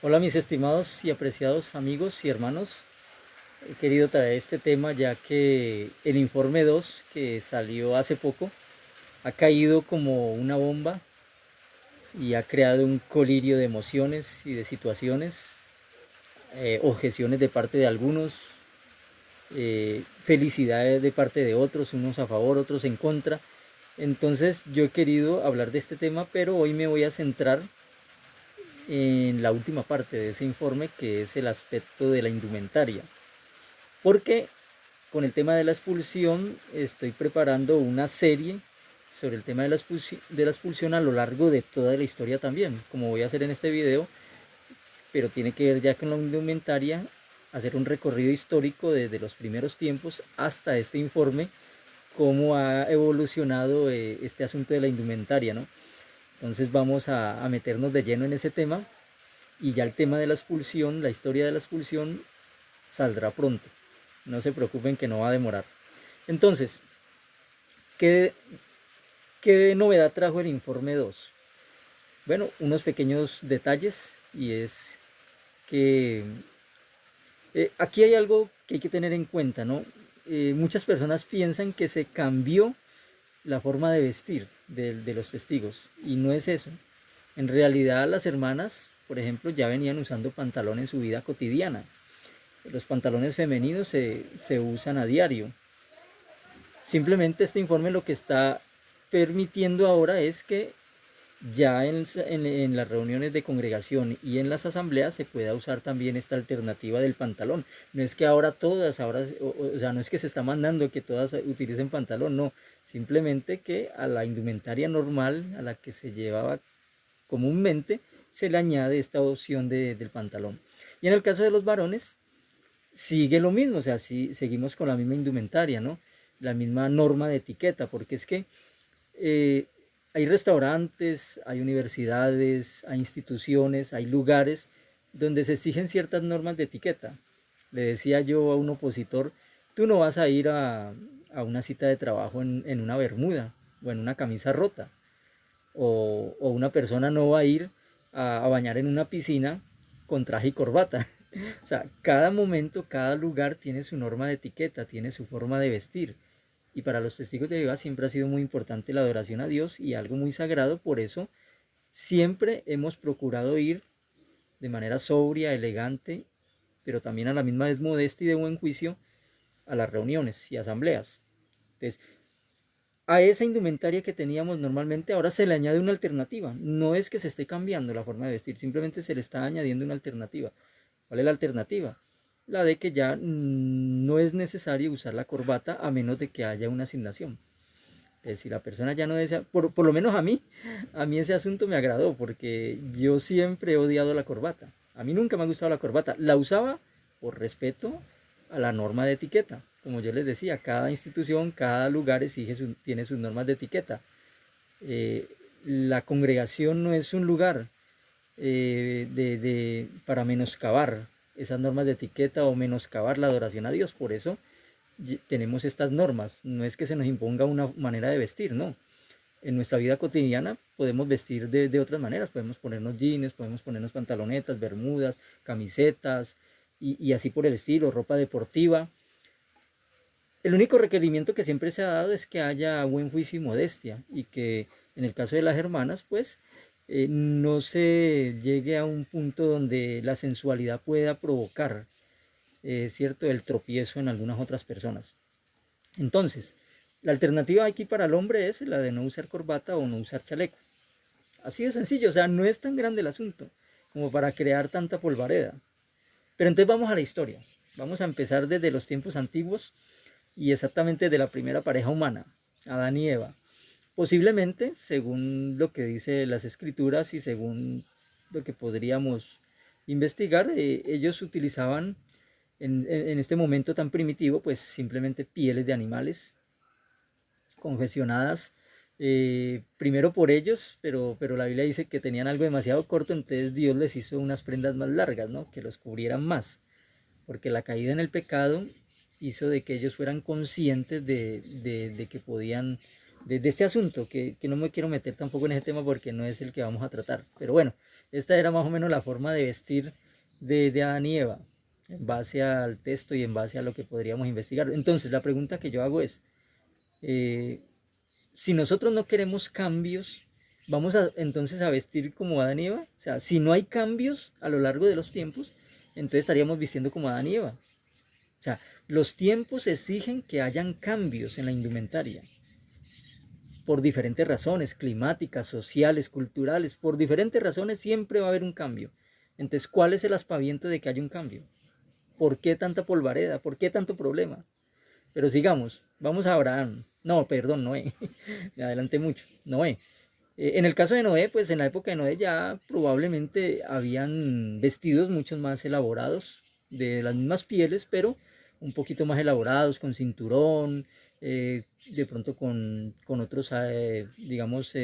Hola mis estimados y apreciados amigos y hermanos, he querido traer este tema ya que el informe 2 que salió hace poco ha caído como una bomba y ha creado un colirio de emociones y de situaciones, objeciones de parte de algunos, felicidades de parte de otros, unos a favor, otros en contra. Entonces yo he querido hablar de este tema, pero hoy me voy a centrar en la última parte de ese informe, que es el aspecto de la indumentaria. Porque con el tema de la expulsión estoy preparando una serie sobre el tema de la expulsión a lo largo de toda la historia también, como voy a hacer en este video, pero tiene que ver ya con la indumentaria, hacer un recorrido histórico desde los primeros tiempos hasta este informe, cómo ha evolucionado este asunto de la indumentaria, ¿no? Entonces vamos a meternos de lleno en ese tema y ya el tema de la expulsión, la historia de la expulsión, saldrá pronto. No se preocupen que no va a demorar. Entonces, ¿qué, qué novedad trajo el informe 2? Bueno, unos pequeños detalles y es que aquí hay algo que hay que tener en cuenta, ¿no? Muchas personas piensan que se cambió la forma de vestir de los testigos y no es eso. En realidad las hermanas, por ejemplo, ya venían usando pantalón en su vida cotidiana. Los pantalones femeninos se usan a diario. Simplemente este informe lo que está permitiendo ahora es que ya en las reuniones de congregación y en las asambleas se pueda usar también esta alternativa del pantalón. No es que ahora todas, o sea, no es que se está mandando que todas utilicen pantalón, no. Simplemente que a la indumentaria normal, a la que se llevaba comúnmente, se le añade esta opción del pantalón. Y en el caso de los varones, sigue lo mismo, o sea, sí, seguimos con la misma indumentaria, ¿no? La misma norma de etiqueta, porque es que eh, hay restaurantes, hay universidades, hay instituciones, hay lugares donde se exigen ciertas normas de etiqueta. Le decía yo a un opositor, tú no vas a ir a una cita de trabajo en una bermuda o en una camisa rota, o una persona no va a ir a bañar en una piscina con traje y corbata. O sea, cada momento, cada lugar tiene su norma de etiqueta, tiene su forma de vestir. Y para los testigos de Jehová siempre ha sido muy importante la adoración a Dios y algo muy sagrado. Por eso siempre hemos procurado ir de manera sobria, elegante, pero también a la misma vez modesta y de buen juicio a las reuniones y asambleas. Entonces, a esa indumentaria que teníamos normalmente ahora se le añade una alternativa. No es que se esté cambiando la forma de vestir, simplemente se le está añadiendo una alternativa. ¿Cuál es la alternativa? La de que ya no es necesario usar la corbata a menos de que haya una asignación. Si la persona ya no desea, por lo menos a mí ese asunto me agradó porque yo siempre he odiado la corbata. A mí nunca me ha gustado la corbata. La usaba por respeto a la norma de etiqueta. Como yo les decía, cada institución, cada lugar tiene sus normas de etiqueta. Eh, la congregación no es un lugar para menoscabar esas normas de etiqueta o menoscabar la adoración a Dios. Por eso tenemos estas normas. No es que se nos imponga una manera de vestir, no. En nuestra vida cotidiana podemos vestir de otras maneras. Podemos ponernos jeans, podemos ponernos pantalonetas, bermudas, camisetas y así por el estilo, ropa deportiva. El único requerimiento que siempre se ha dado es que haya buen juicio y modestia y que en el caso de las hermanas, pues no se llegue a un punto donde la sensualidad pueda provocar, cierto, el tropiezo en algunas otras personas. Entonces, la alternativa aquí para el hombre es la de no usar corbata o no usar chaleco. Así de sencillo, o sea, no es tan grande el asunto como para crear tanta polvareda. Pero entonces vamos a la historia. Vamos a empezar desde los tiempos antiguos y exactamente de la primera pareja humana, Adán y Eva. Posiblemente, según lo que dice las escrituras y según lo que podríamos investigar, ellos utilizaban en este momento tan primitivo, pues simplemente pieles de animales confeccionadas primero por ellos, pero la Biblia dice que tenían algo demasiado corto, entonces Dios les hizo unas prendas más largas, ¿no? Que los cubrieran más, porque la caída en el pecado hizo de que ellos fueran conscientes de que podían de este asunto, que no me quiero meter tampoco en ese tema porque no es el que vamos a tratar. Pero bueno, esta era más o menos la forma de vestir de Adán y Eva, en base al texto y en base a lo que podríamos investigar. Entonces, la pregunta que yo hago es, eh, si nosotros no queremos cambios, vamos a, entonces a vestir como Adán y Eva. O sea, si no hay cambios a lo largo de los tiempos, entonces estaríamos vistiendo como Adán y Eva. O sea, los tiempos exigen que hayan cambios en la indumentaria por diferentes razones, climáticas, sociales, culturales, por diferentes razones siempre va a haber un cambio. Entonces, ¿cuál es el aspaviento de que haya un cambio? ¿Por qué tanta polvareda? ¿Por qué tanto problema? Pero sigamos, vamos a Abraham. No, perdón, Noé. Me adelanté mucho. Noé. En el caso de Noé, pues en la época de Noé ya probablemente habían vestidos mucho más elaborados, de las mismas pieles, pero un poquito más elaborados, con cinturón, de pronto con otros, digamos,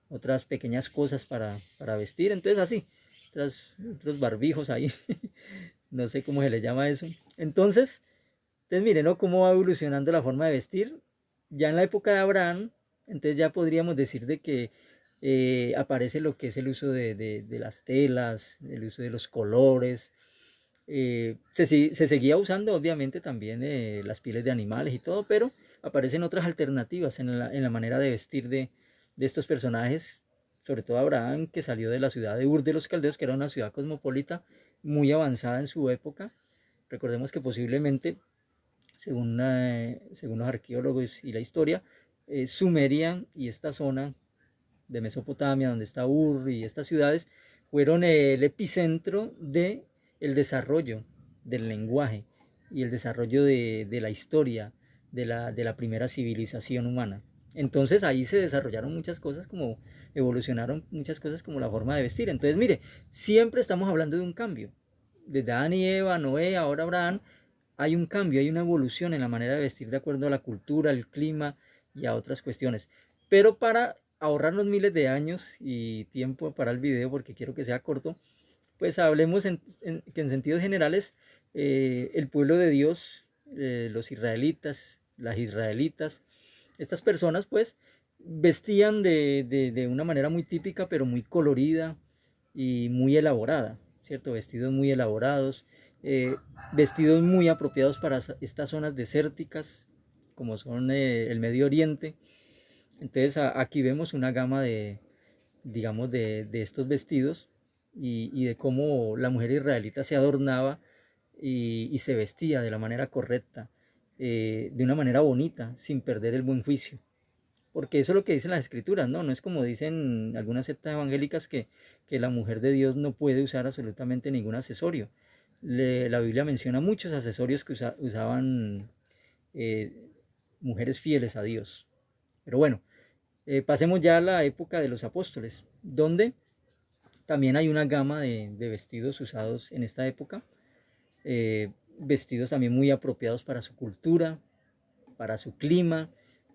otras pequeñas cosas para vestir. Entonces así, otros barbijos ahí, no sé cómo se le llama eso. Entonces miren, ¿no? Cómo va evolucionando la forma de vestir. Ya en la época de Abraham, entonces ya podríamos decir de que aparece lo que es el uso de las telas, el uso de los colores. Se seguía usando obviamente también las pieles de animales y todo, pero aparecen otras alternativas en la manera de vestir de estos personajes, sobre todo Abraham, que salió de la ciudad de Ur de los Caldeos, que era una ciudad cosmopolita muy avanzada en su época. Recordemos que posiblemente según los arqueólogos y la historia, Sumeria y esta zona de Mesopotamia, donde está Ur y estas ciudades, fueron el epicentro del desarrollo del lenguaje y el desarrollo de la historia de la primera civilización humana. Entonces ahí se desarrollaron muchas cosas, como evolucionaron muchas cosas como la forma de vestir. Entonces mire, siempre estamos hablando de un cambio. Desde Adán y Eva, Noé, ahora Abraham, hay un cambio, hay una evolución en la manera de vestir de acuerdo a la cultura, al clima y a otras cuestiones. Pero para ahorrarnos miles de años y tiempo para el video, porque quiero que sea corto, pues hablemos que en sentidos generales el pueblo de Dios, los israelitas, las israelitas, estas personas pues vestían de una manera muy típica, pero muy colorida y muy elaborada, ¿cierto? Vestidos muy elaborados, eh, vestidos muy apropiados para estas zonas desérticas, como son el Medio Oriente. Entonces aquí vemos una gama de, digamos, de estos vestidos y de cómo la mujer israelita se adornaba y se vestía de la manera correcta, de una manera bonita, sin perder el buen juicio. Porque eso es lo que dicen las escrituras, ¿no? No es como dicen algunas sectas evangélicas que la mujer de Dios no puede usar absolutamente ningún accesorio. La Biblia menciona muchos accesorios que usaban eh, mujeres fieles a Dios. Pero bueno, pasemos ya a la época de los apóstoles, donde también hay una gama de vestidos usados en esta época, vestidos también muy apropiados para su cultura, para su clima,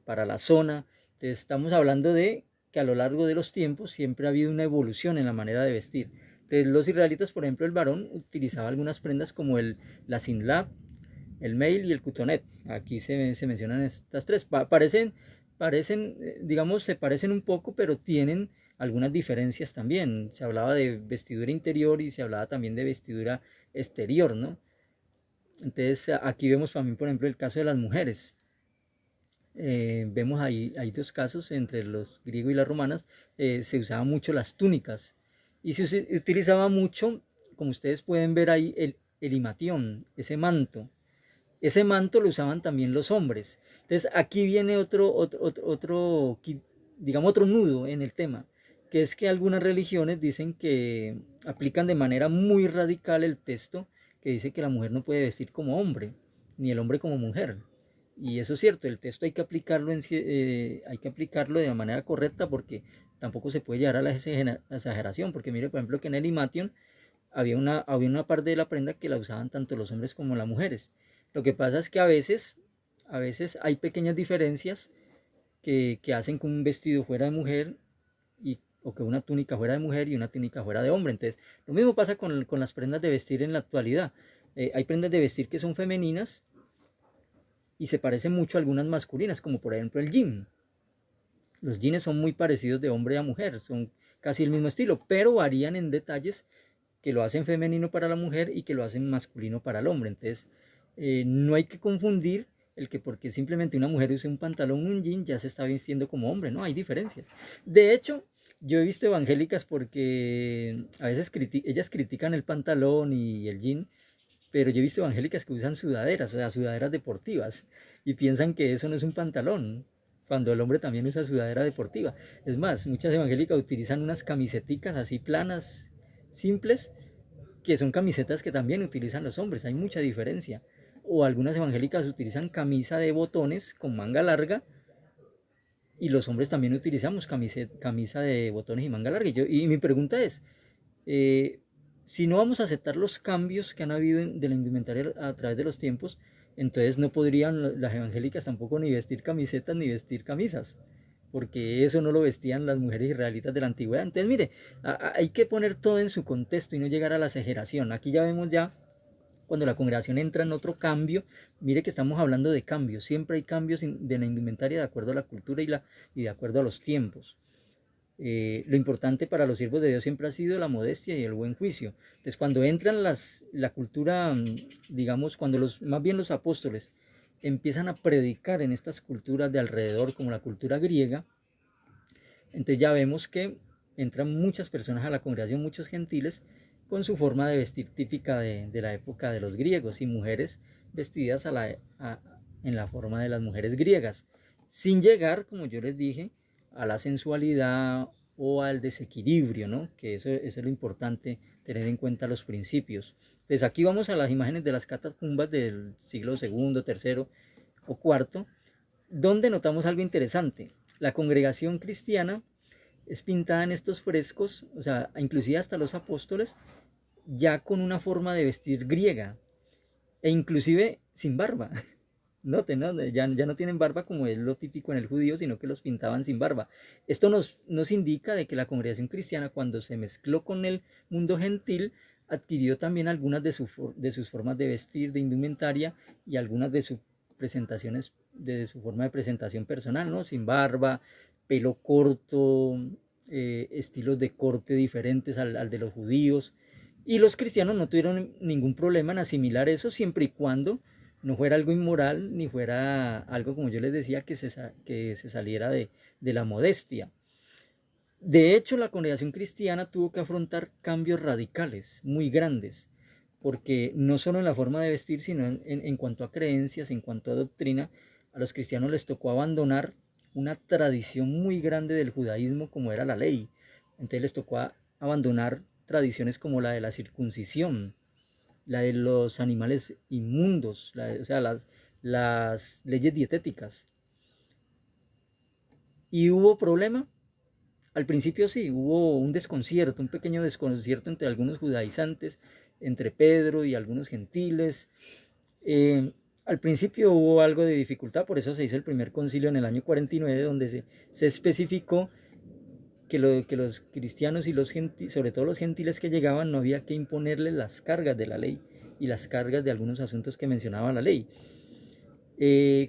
para la zona. Entonces estamos hablando de que a lo largo de los tiempos siempre ha habido una evolución en la manera de vestir. Entonces los israelitas, por ejemplo, el varón utilizaba algunas prendas como la sinlab, el mail y el cutonet. Aquí se mencionan estas tres. Parecen, digamos, se parecen un poco, pero tienen algunas diferencias también. Se hablaba de vestidura interior y se hablaba también de vestidura exterior, ¿no? Entonces aquí vemos también, por ejemplo, el caso de las mujeres. Vemos ahí, hay dos casos entre los griegos y las romanas, se usaban mucho las túnicas y se utilizaba mucho, como ustedes pueden ver ahí, el imatión, ese manto. Ese manto lo usaban también los hombres. Entonces aquí viene digamos, otro nudo en el tema, que es que algunas religiones dicen que aplican de manera muy radical el texto que dice que la mujer no puede vestir como hombre, ni el hombre como mujer. Y eso es cierto, el texto hay que aplicarlo de manera correcta porque tampoco se puede llegar a la exageración, porque mire, por ejemplo, que en el Imation había una parte de la prenda que la usaban tanto los hombres como las mujeres. Lo que pasa es que a veces hay pequeñas diferencias que hacen que un vestido fuera de mujer o que una túnica fuera de mujer y una túnica fuera de hombre. Entonces, lo mismo pasa con las prendas de vestir en la actualidad. Hay prendas de vestir que son femeninas y se parecen mucho a algunas masculinas, como por ejemplo el jean. Los jeans son muy parecidos de hombre a mujer, son casi el mismo estilo, pero varían en detalles que lo hacen femenino para la mujer y que lo hacen masculino para el hombre. Entonces, no hay que confundir el que porque simplemente una mujer use un pantalón, un jean, ya se está vistiendo como hombre, no, hay diferencias. De hecho, yo he visto evangélicas porque a veces ellas critican el pantalón y el jean, pero yo he visto evangélicas que usan sudaderas, o sea, sudaderas deportivas, y piensan que eso no es un pantalón, cuando el hombre también usa sudadera deportiva. Es más, muchas evangélicas utilizan unas camiseticas así planas, simples, que son camisetas que también utilizan los hombres, hay mucha diferencia. O algunas evangélicas utilizan camisa de botones con manga larga, y los hombres también utilizamos camisa de botones y manga larga. Y mi pregunta es, eh, si no vamos a aceptar los cambios que han habido de la indumentaria a través de los tiempos, entonces no podrían las evangélicas tampoco ni vestir camisetas ni vestir camisas, porque eso no lo vestían las mujeres israelitas de la antigüedad. Entonces, mire, hay que poner todo en su contexto y no llegar a la exageración. Aquí ya vemos ya cuando la congregación entra en otro cambio, mire que estamos hablando de cambios, siempre hay cambios de la indumentaria de acuerdo a la cultura y de acuerdo a los tiempos. Lo importante para los siervos de Dios siempre ha sido la modestia y el buen juicio. Entonces, cuando entran la cultura, digamos, cuando más bien los apóstoles empiezan a predicar en estas culturas de alrededor, como la cultura griega, entonces ya vemos que entran muchas personas a la congregación, muchos gentiles, con su forma de vestir típica de la época de los griegos, y mujeres vestidas en la forma de las mujeres griegas, sin llegar, como yo les dije, a la sensualidad o al desequilibrio, ¿no? Que eso es lo importante, tener en cuenta los principios. Entonces aquí vamos a las imágenes de las catacumbas del siglo segundo, tercero o cuarto, donde notamos algo interesante. La congregación cristiana es pintada en estos frescos, o sea, inclusive hasta los apóstoles, ya con una forma de vestir griega, e inclusive sin barba. Noten, ¿no? Ya no tienen barba como es lo típico en el judío, sino que los pintaban sin barba. Esto nos indica de que la congregación cristiana, cuando se mezcló con el mundo gentil, adquirió también algunas de sus formas de vestir, de indumentaria, y algunas de sus presentaciones, de su forma de presentación personal, ¿no? Sin barba, pelo corto, estilos de corte diferentes al de los judíos. Y los cristianos no tuvieron ningún problema en asimilar eso, siempre y cuando no fuera algo inmoral, ni fuera algo, como yo les decía, que se saliera de la modestia. De hecho, la congregación cristiana tuvo que afrontar cambios radicales, muy grandes, porque no solo en la forma de vestir, sino en cuanto a creencias, en cuanto a doctrina, a los cristianos les tocó abandonar una tradición muy grande del judaísmo como era la ley. Entonces les tocó abandonar tradiciones como la de la circuncisión, la de los animales inmundos, o sea, las leyes dietéticas. ¿Y hubo problema? Al principio sí, hubo un desconcierto, un pequeño desconcierto entre algunos judaizantes, entre Pedro y algunos gentiles. Al principio hubo algo de dificultad, por eso se hizo el primer concilio en el año 49, donde se especificó que los cristianos y sobre todo los gentiles que llegaban, no había que imponerles las cargas de la ley y las cargas de algunos asuntos que mencionaba la ley.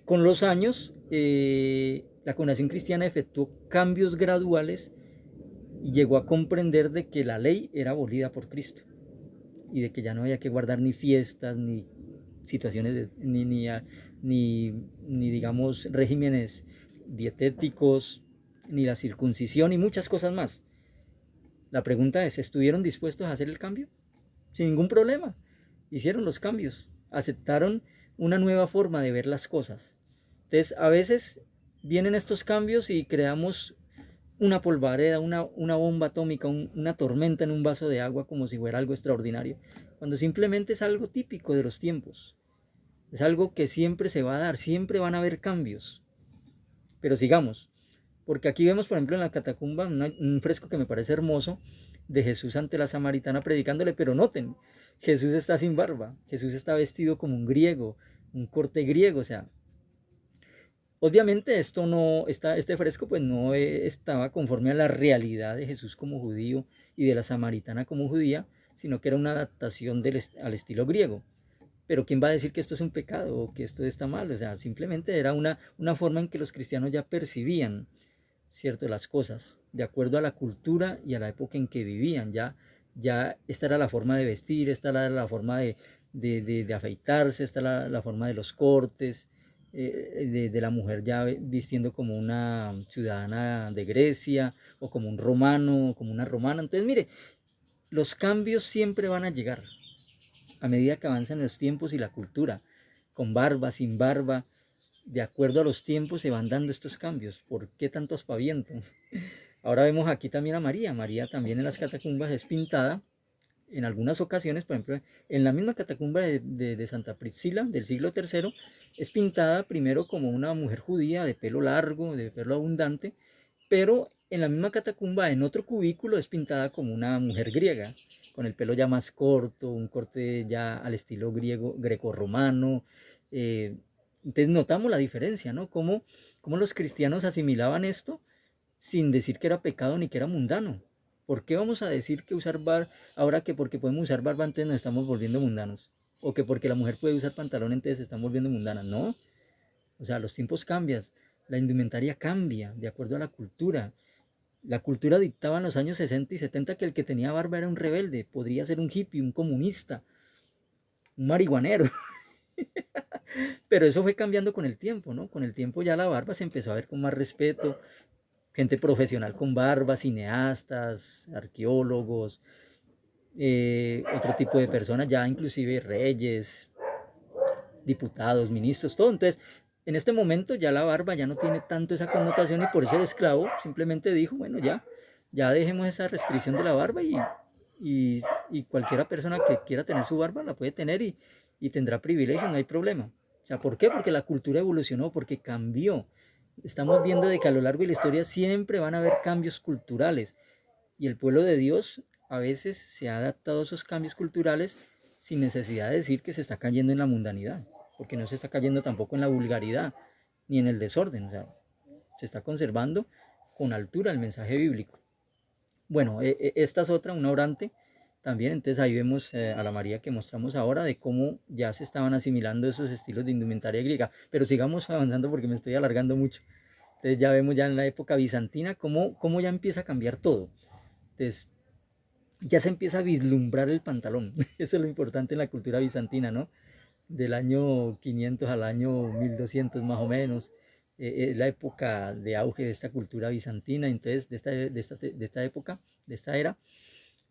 Con los años, la congregación cristiana efectuó cambios graduales y llegó a comprender de que la ley era abolida por Cristo y de que ya no había que guardar ni fiestas, ni situaciones, ni digamos regímenes dietéticos, ni la circuncisión y muchas cosas más. La pregunta es, ¿estuvieron dispuestos a hacer el cambio? Sin ningún problema. Hicieron los cambios, aceptaron una nueva forma de ver las cosas. Entonces, a veces vienen estos cambios y creamos una polvareda, una bomba atómica, una tormenta en un vaso de agua como si fuera algo extraordinario, cuando simplemente es algo típico de los tiempos. Es algo que siempre se va a dar, siempre van a haber cambios. Pero sigamos, porque aquí vemos, por ejemplo, en la catacumba un fresco que me parece hermoso de Jesús ante la samaritana predicándole, pero noten, Jesús está sin barba, Jesús está vestido como un griego, un corte griego, o sea, obviamente este fresco pues no estaba conforme a la realidad de Jesús como judío y de la samaritana como judía, sino que era una adaptación al estilo griego. Pero ¿quién va a decir que esto es un pecado o que esto está mal? O sea, simplemente era una forma en que los cristianos ya percibían. ¿cierto? Las cosas, de acuerdo a la cultura y a la época en que vivían. Ya esta era la forma de vestir, esta era la forma de afeitarse, esta era la forma de los cortes, de la mujer ya vistiendo como una ciudadana de Grecia, o como un romano, o como una romana. Entonces, mire, los cambios siempre van a llegar a medida que avanzan los tiempos y la cultura, con barba, sin barba, de acuerdo a los tiempos se van dando estos cambios. ¿Por qué tanto aspaviento? Ahora vemos aquí también a María. María también en las catacumbas es pintada en algunas ocasiones, por ejemplo, en la misma catacumba de Santa Priscila del siglo III, es pintada primero como una mujer judía de pelo largo, de pelo abundante, pero en la misma catacumba, en otro cubículo, es pintada como una mujer griega, con el pelo ya más corto, un corte ya al estilo griego, greco-romano. Eh, entonces notamos la diferencia, ¿no? Cómo los cristianos asimilaban esto sin decir que era pecado ni que era mundano. ¿Por qué vamos a decir que usar barba, ahora que porque podemos usar barba entonces nos estamos volviendo mundanos? O que porque la mujer puede usar pantalón entonces se están volviendo mundanas. No, o sea, los tiempos cambian, la indumentaria cambia de acuerdo a la cultura. La cultura dictaba en los años 60 y 70 que el que tenía barba era un rebelde, podría ser un hippie, un comunista, un marihuanero. Pero eso fue cambiando con el tiempo, ¿no? Con el tiempo ya la barba se empezó a ver con más respeto, gente profesional con barba, cineastas, arqueólogos, otro tipo de personas, ya inclusive reyes, diputados, ministros, todo. Entonces, en este momento ya la barba ya no tiene tanto esa connotación y por eso el esclavo simplemente dijo, bueno, ya dejemos esa restricción de la barba y cualquiera persona que quiera tener su barba la puede tener y tendrá privilegios, no hay problema. O sea, ¿por qué? Porque la cultura evolucionó, porque cambió. Estamos viendo de que a lo largo de la historia siempre van a haber cambios culturales y el pueblo de Dios a veces se ha adaptado a esos cambios culturales sin necesidad de decir que se está cayendo en la mundanidad, porque no se está cayendo tampoco en la vulgaridad ni en el desorden, o sea, se está conservando con altura el mensaje bíblico. Bueno, esta es otra, una orante también, entonces ahí vemos a la María que mostramos ahora de cómo ya se estaban asimilando esos estilos de indumentaria griega, pero sigamos avanzando porque me estoy alargando mucho. Entonces ya vemos ya en la época bizantina cómo ya empieza a cambiar todo. Entonces ya se empieza a vislumbrar el pantalón. Eso es lo importante en la cultura bizantina, ¿no? Del año 500 al año 1200 más o menos. Es la época de auge de esta cultura bizantina, entonces de esta época, de esta era.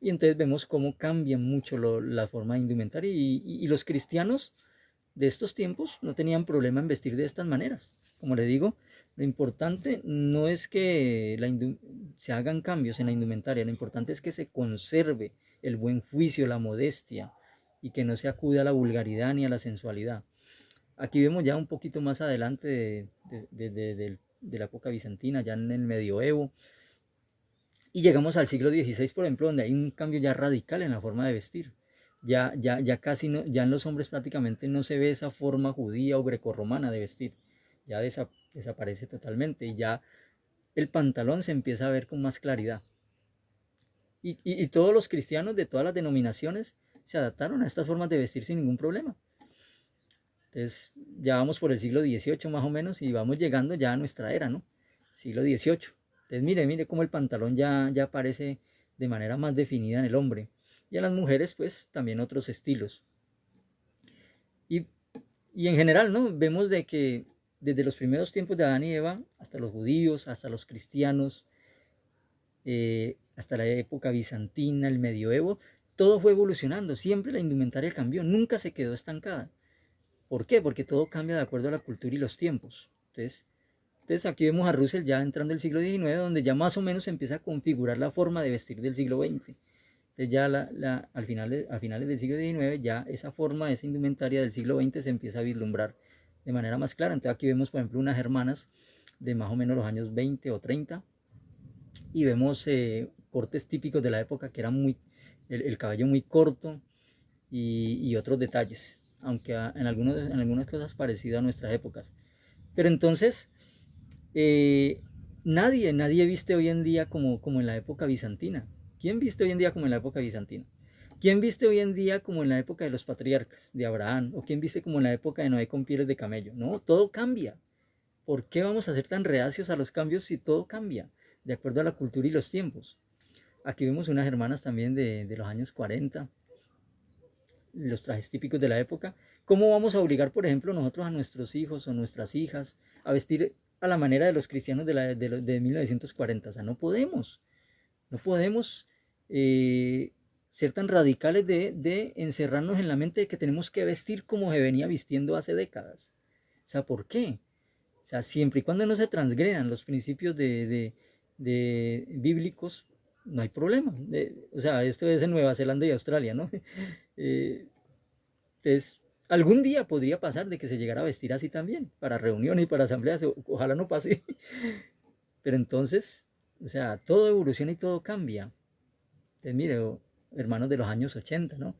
Y entonces vemos cómo cambian mucho la forma de indumentaria y los cristianos de estos tiempos no tenían problema en vestir de estas maneras. Como le digo, lo importante no es que se hagan cambios en la indumentaria, lo importante es que se conserve el buen juicio, la modestia y que no se acude a la vulgaridad ni a la sensualidad. Aquí vemos ya un poquito más adelante de la época bizantina, ya en el medioevo, y llegamos al siglo XVI, por ejemplo, donde hay un cambio ya radical en la forma de vestir. Ya casi no, ya en los hombres prácticamente no se ve esa forma judía o grecorromana de vestir. Ya desaparece totalmente y ya el pantalón se empieza a ver con más claridad. Y todos los cristianos de todas las denominaciones se adaptaron a estas formas de vestir sin ningún problema. Entonces ya vamos por el siglo XVIII más o menos y vamos llegando ya a nuestra era, ¿no? Siglo XVIII. Entonces mire cómo el pantalón ya aparece de manera más definida en el hombre. Y en las mujeres pues también otros estilos. Y, y en general, ¿no? Vemos de que desde los primeros tiempos de Adán y Eva, hasta los judíos, hasta los cristianos, hasta la época bizantina, el medioevo, todo fue evolucionando. Siempre la indumentaria cambió, nunca se quedó estancada. ¿Por qué? Porque todo cambia de acuerdo a la cultura y los tiempos. Entonces aquí vemos a Russell ya entrando el siglo XIX, donde ya más o menos se empieza a configurar la forma de vestir del siglo XX. Entonces ya a finales del siglo XIX ya esa forma, esa indumentaria del siglo XX se empieza a vislumbrar de manera más clara. Entonces aquí vemos, por ejemplo, unas hermanas de más o menos los años 20 o 30 y vemos cortes típicos de la época que eran el cabello muy corto y otros detalles, aunque en algunas cosas parecidas a nuestras épocas. Pero entonces, nadie viste hoy en día como en la época bizantina. ¿Quién viste hoy en día como en la época bizantina? ¿Quién viste hoy en día como en la época de los patriarcas, de Abraham? ¿O quién viste como en la época de Noé con pieles de camello? No, todo cambia. ¿Por qué vamos a ser tan reacios a los cambios si todo cambia de acuerdo a la cultura y los tiempos? Aquí vemos unas hermanas también de los años 40, los trajes típicos de la época. ¿Cómo vamos a obligar, por ejemplo, nosotros a nuestros hijos o nuestras hijas a vestir a la manera de los cristianos de 1940? O sea, no podemos. No podemos ser tan radicales de encerrarnos en la mente de que tenemos que vestir como se venía vistiendo hace décadas. O sea, ¿por qué? O sea, siempre y cuando no se transgredan los principios de bíblicos, no hay problema. O sea, esto es en Nueva Zelanda y Australia, ¿no? Eh, entonces, algún día podría pasar de que se llegara a vestir así también, para reuniones y para asambleas, ojalá no pase. Pero entonces, o sea, todo evoluciona y todo cambia. Entonces, mire, hermanos de los años 80, ¿no?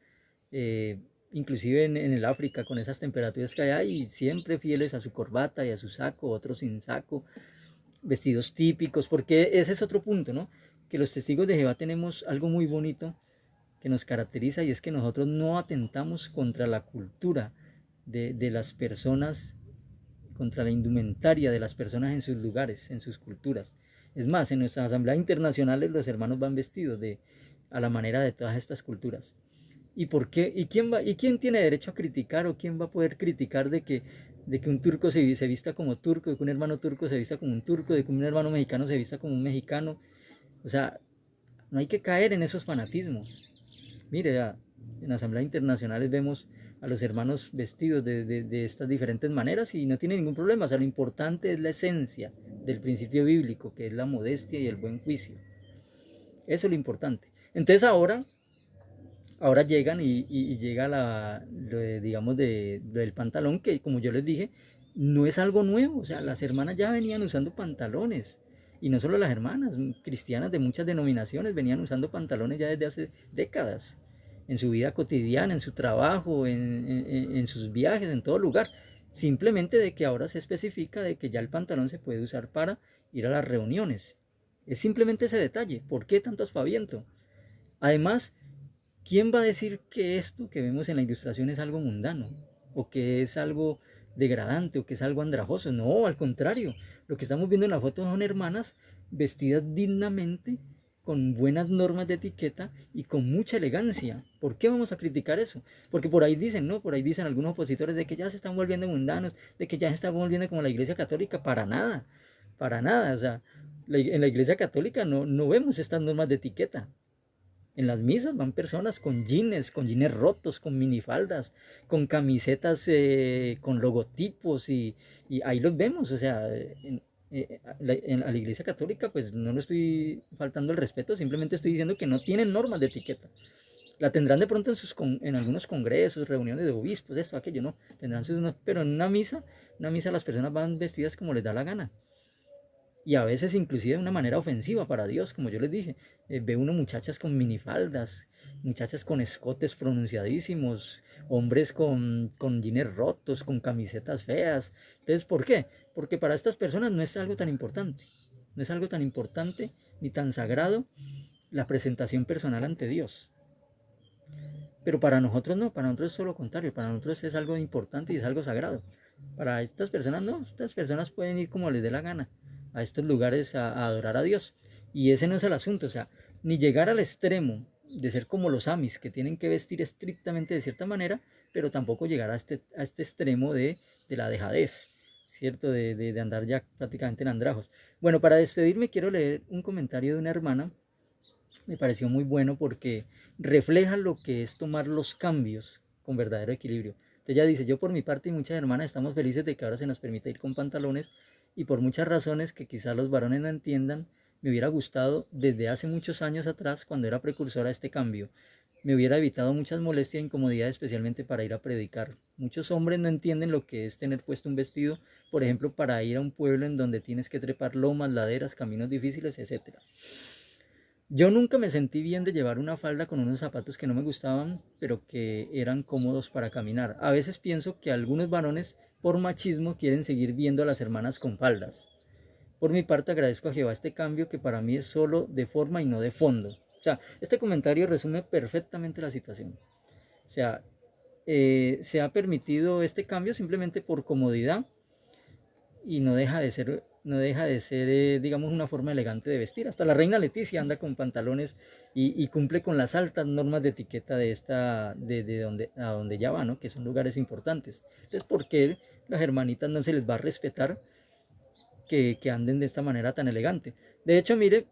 Eh, Inclusive en el África, con esas temperaturas que hay ahí, siempre fieles a su corbata y a su saco, otros sin saco, vestidos típicos, porque ese es otro punto, ¿no? Que los testigos de Jehová tenemos algo muy bonito que nos caracteriza y es que nosotros no atentamos contra la cultura de las personas, contra la indumentaria de las personas en sus lugares, en sus culturas. Es más, en nuestras asambleas internacionales los hermanos van vestidos a la manera de todas estas culturas. ¿Y por qué? ¿Y quién tiene derecho a criticar o quién va a poder criticar de que un turco se vista como turco, de que un hermano turco se vista como un turco, de que un hermano mexicano se vista como un mexicano? O sea, no hay que caer en esos fanatismos. Mire, ya, en asambleas internacionales vemos a los hermanos vestidos de estas diferentes maneras y no tiene ningún problema. O sea, lo importante es la esencia del principio bíblico, que es la modestia y el buen juicio. Eso es lo importante. Entonces ahora llegan y llega digamos, del pantalón, que como yo les dije, no es algo nuevo. O sea, las hermanas ya venían usando pantalones. Y no solo las hermanas, cristianas de muchas denominaciones venían usando pantalones ya desde hace décadas. En su vida cotidiana, en su trabajo, en sus viajes, en todo lugar. Simplemente de que ahora se especifica de que ya el pantalón se puede usar para ir a las reuniones. Es simplemente ese detalle. ¿Por qué tanto aspaviento? Además, ¿quién va a decir que esto que vemos en la ilustración es algo mundano? ¿O que es algo degradante? ¿O que es algo andrajoso? No, al contrario. Lo que estamos viendo en la foto son hermanas vestidas dignamente, con buenas normas de etiqueta y con mucha elegancia. ¿Por qué vamos a criticar eso? Porque por ahí dicen, ¿no? Por ahí dicen algunos opositores de que ya se están volviendo mundanos, de que ya se están volviendo como la Iglesia Católica. Para nada, para nada. O sea, en la Iglesia Católica no vemos estas normas de etiqueta. En las misas van personas con jeans rotos, con minifaldas, con camisetas con logotipos y ahí los vemos. O sea, a la Iglesia Católica pues no le estoy faltando el respeto, simplemente estoy diciendo que no tienen normas de etiqueta. La tendrán de pronto en algunos congresos, reuniones de obispos, esto, aquello, no. Tendrán pero en una misa las personas van vestidas como les da la gana y a veces inclusive de una manera ofensiva para Dios, como yo les dije. Ve uno muchachas con minifaldas, muchachas con escotes pronunciadísimos, hombres con jeans rotos, con camisetas feas. Entonces, ¿por qué? Porque para estas personas no es algo tan importante, no es algo tan importante ni tan sagrado la presentación personal ante Dios. Pero para nosotros no, para nosotros es todo lo contrario, para nosotros es algo importante y es algo sagrado. Para estas personas no, estas personas pueden ir como les dé la gana a estos lugares a adorar a Dios. Y ese no es el asunto, o sea, ni llegar al extremo de ser como los amis, que tienen que vestir estrictamente de cierta manera, pero tampoco llegar a este extremo de la dejadez, ¿cierto? De andar ya prácticamente en andrajos. Bueno, para despedirme quiero leer un comentario de una hermana. Me pareció muy bueno porque refleja lo que es tomar los cambios con verdadero equilibrio. Entonces ella dice, yo por mi parte y muchas hermanas estamos felices de que ahora se nos permita ir con pantalones y por muchas razones que quizás los varones no entiendan, me hubiera gustado desde hace muchos años atrás cuando era precursora a este cambio. Me hubiera evitado muchas molestias e incomodidades, especialmente para ir a predicar. Muchos hombres no entienden lo que es tener puesto un vestido, por ejemplo, para ir a un pueblo en donde tienes que trepar lomas, laderas, caminos difíciles, etcétera. Yo nunca me sentí bien de llevar una falda con unos zapatos que no me gustaban, pero que eran cómodos para caminar. A veces pienso que algunos varones, por machismo, quieren seguir viendo a las hermanas con faldas. Por mi parte, agradezco a Jehová este cambio que para mí es solo de forma y no de fondo. O sea, este comentario resume perfectamente la situación. O sea, se ha permitido este cambio simplemente por comodidad, y no deja de ser, digamos, una forma elegante de vestir. Hasta la reina Leticia anda con pantalones y cumple con las altas normas de etiqueta de donde ya va, ¿no? Que son lugares importantes. Entonces, ¿por qué las hermanitas no se les va a respetar que anden de esta manera tan elegante? De hecho, mire,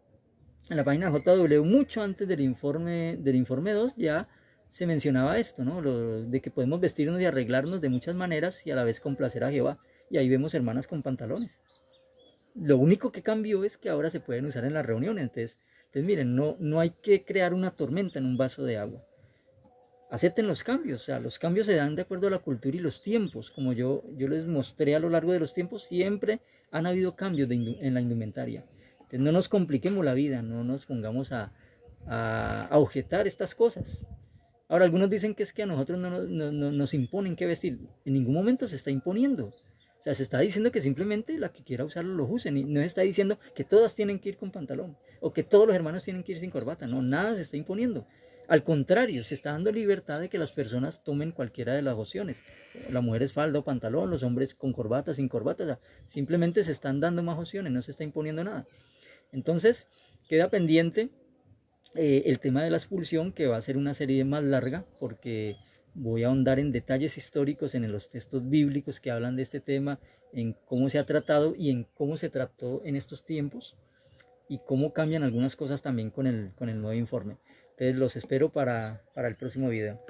en la página JW, mucho antes del informe 2 ya se mencionaba esto, ¿no? De que podemos vestirnos y arreglarnos de muchas maneras y a la vez complacer a Jehová. Y ahí vemos hermanas con pantalones. Lo único que cambió es que ahora se pueden usar en las reuniones. Entonces miren, no hay que crear una tormenta en un vaso de agua. Acepten los cambios, o sea, los cambios se dan de acuerdo a la cultura y los tiempos. Como yo les mostré a lo largo de los tiempos, siempre han habido cambios en la indumentaria. Entonces no nos compliquemos la vida, no nos pongamos a objetar estas cosas. Ahora, algunos dicen que es que a nosotros no nos imponen qué vestir. En ningún momento se está imponiendo. O sea, se está diciendo que simplemente la que quiera usarlo lo usen. Y no se está diciendo que todas tienen que ir con pantalón o que todos los hermanos tienen que ir sin corbata. No, nada se está imponiendo. Al contrario, se está dando libertad de que las personas tomen cualquiera de las opciones. La mujer es falda o pantalón, los hombres con corbata, sin corbata. O sea, simplemente se están dando más opciones, no se está imponiendo nada. Entonces, queda pendiente el tema de la expulsión, que va a ser una serie más larga, porque voy a ahondar en detalles históricos en los textos bíblicos que hablan de este tema, en cómo se ha tratado y en cómo se trató en estos tiempos y cómo cambian algunas cosas también con el nuevo informe. Entonces los espero para el próximo video.